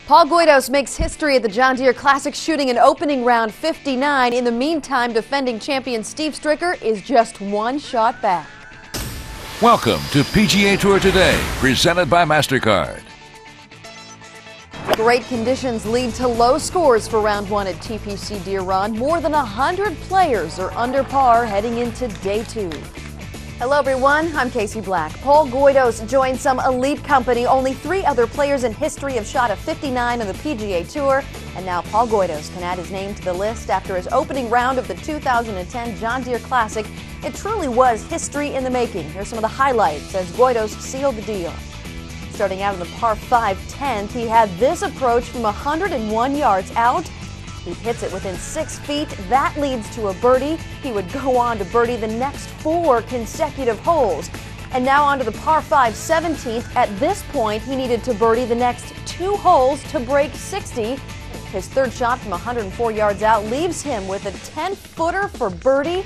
Paul Goydos makes history at the John Deere Classic, shooting an opening round 59. In the meantime, defending champion Steve Stricker is just one shot back. Welcome to PGA Tour Today, presented by MasterCard. Great conditions lead to low scores for round one at TPC Deere Run. More than 100 players are under par heading into day two. Hello everyone, I'm Casey Black. Paul Goydos joined some elite company. Only 3 other players in history have shot a 59 on the PGA Tour. And now Paul Goydos can add his name to the list after his opening round of the 2010 John Deere Classic. It truly was history in the making. Here's some of the highlights as Goydos sealed the deal. Starting out on the par 5 10th, he had this approach from 101 yards out. He hits it within 6 feet. That leads to a birdie. He would go on to birdie the next 4 consecutive holes. And now on to the par 5 17th. At this point, he needed to birdie the next 2 holes to break 60. His third shot from 104 yards out leaves him with a 10-footer for birdie.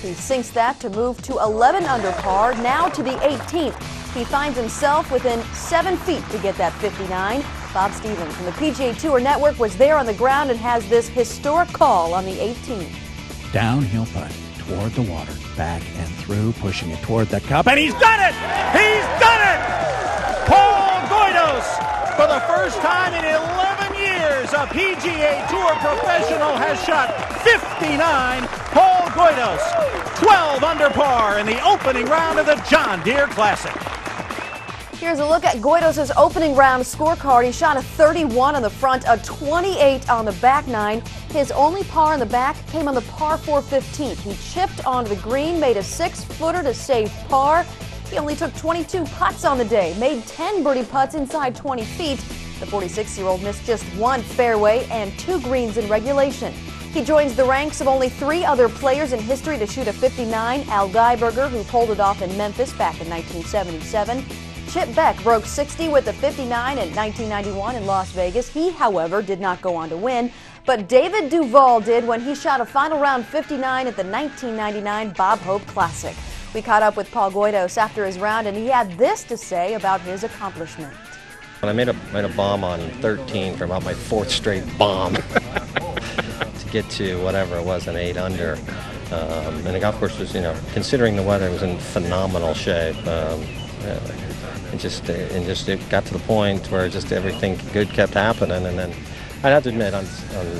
He sinks that to move to 11 under par, now to the 18th. He finds himself within 7 feet to get that 59. Bob Stevens from the PGA Tour Network was there on the ground and has this historic call on the 18th. Downhill putt toward the water, back and through, pushing it toward the cup, and he's done it! He's done it! Paul Goydos, for the first time in 11 years, a PGA Tour professional has shot 59. Paul Goydos, 12 under par in the opening round of the John Deere Classic. Here's a look at Goydos' opening round scorecard. He shot a 31 on the front, a 28 on the back 9. His only par on the back came on the par 4 15th. He chipped onto the green, made a 6-footer to save par. He only took 22 putts on the day, made 10 birdie putts inside 20 feet. The 46-year-old missed just 1 fairway and 2 greens in regulation. He joins the ranks of only 3 other players in history to shoot a 59. Al Geiberger, who pulled it off in Memphis back in 1977. Chip Beck broke 60 with a 59 in 1991 in Las Vegas. He, however, did not go on to win. But David Duval did when he shot a final round 59 at the 1999 Bob Hope Classic. We caught up with Paul Goydos after his round, and he had this to say about his accomplishment. When I made a bomb on 13 for about my 4th straight bomb to get to whatever it was, an 8 under. And the golf course was, considering the weather, it was in phenomenal shape. It got to the point where just everything good kept happening, and then I'd have to admit, on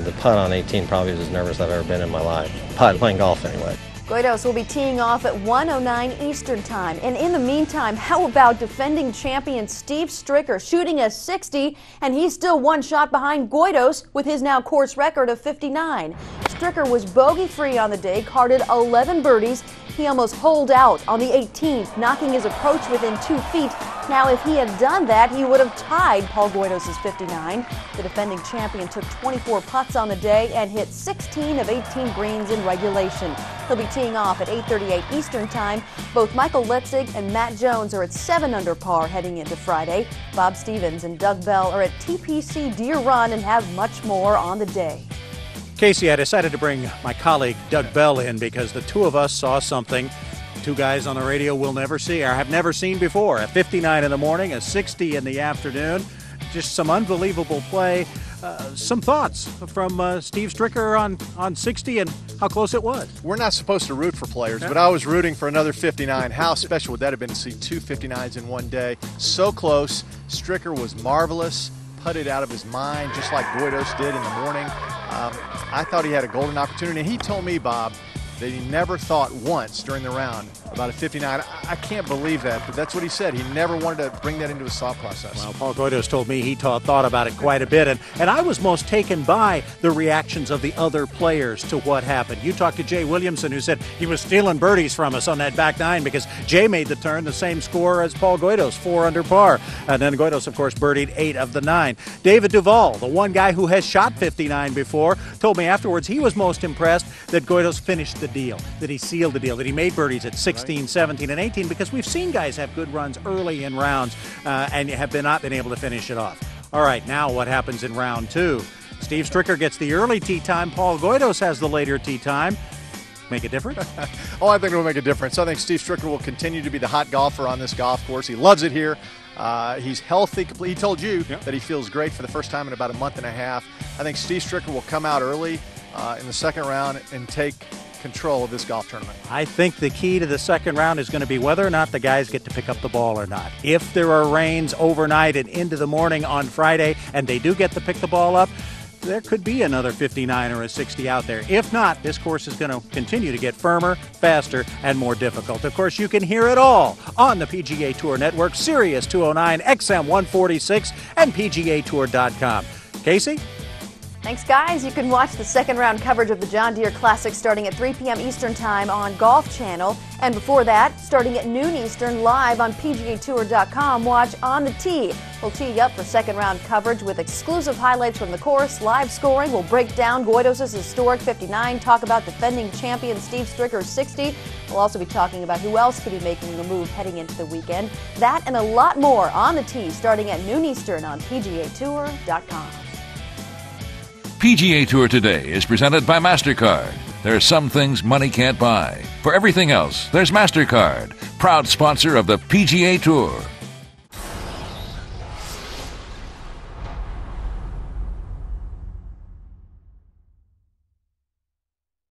the putt on 18 probably was as nervous as I've ever been in my life. Playing golf anyway. Goydos will be teeing off at 1:09 Eastern Time. And in the meantime, how about defending champion Steve Stricker shooting a 60, and he's still 1 shot behind Goydos with his now course record of 59. Stricker was bogey-free on the day, carded 11 birdies. He almost holed out on the 18th, knocking his approach within 2 feet. Now, if he had done that, he would have tied Paul Goydos' 59. The defending champion took 24 putts on the day and hit 16 of 18 greens in regulation. He'll be teeing off at 8:38 Eastern Time. Both Michael Letzig and Matt Jones are at 7 under par heading into Friday. Bob Stevens and Doug Bell are at TPC Deere Run and have much more on the day. Casey, I decided to bring my colleague Doug Bell in because the two of us saw something 2 guys on the radio will never see or have never seen before. A 59 in the morning, a 60 in the afternoon. Just some unbelievable play. Some thoughts from Steve Stricker on 60 and how close it was. We're not supposed to root for players, but I was rooting for another 59. How special would that have been to see 2 59s in one day? So close. Stricker was marvelous, putted out of his mind just like Goydos did in the morning. I thought he had a golden opportunity. And he told me, Bob, that he never thought once during the round about a 59. I can't believe that, but that's what he said. He never wanted to bring that into his thought process. Well, Paul Goydos told me he thought about it quite a bit, and I was most taken by the reactions of the other players to what happened. You talked to Jay Williamson, who said he was stealing birdies from us on that back 9 because Jay made the turn, the same score as Paul Goydos, 4 under par. And then Goydos, of course, birdied 8 of the 9. David Duval, the one guy who has shot 59 before, told me afterwards he was most impressed that Goydos finished the deal, that he sealed the deal, that he made birdies at 16, 17, and 18, because we've seen guys have good runs early in rounds and have not been able to finish it off. All right, now what happens in round 2? Steve Stricker gets the early tee time. Paul Goydos has the later tee time. Make a difference? Oh, I think it will make a difference. I think Steve Stricker will continue to be the hot golfer on this golf course. He loves it here. He's healthy. He told you that he feels great for the first time in about a month and a half. I think Steve Stricker will come out early in the second round and take control of this golf tournament. I think the key to the second round is going to be whether or not the guys get to pick up the ball or not. If there are rains overnight and into the morning on Friday and they do get to pick the ball up, there could be another 59 or a 60 out there. If not, this course is going to continue to get firmer, faster, and more difficult. Of course, you can hear it all on the PGA Tour Network, Sirius 209, XM 146, and PGATour.com. Casey? Thanks, guys. You can watch the second round coverage of the John Deere Classic starting at 3 p.m. Eastern Time on Golf Channel. And before that, starting at noon Eastern, live on PGATour.com, watch On the Tee. We'll tee you up for second round coverage with exclusive highlights from the course, live scoring. We'll break down Goydos' historic 59, talk about defending champion Steve Stricker's 60. We'll also be talking about who else could be making a move heading into the weekend. That and a lot more on the tee starting at noon Eastern on PGATour.com. PGA Tour Today is presented by MasterCard. There are some things money can't buy. For everything else, there's MasterCard, proud sponsor of the PGA Tour.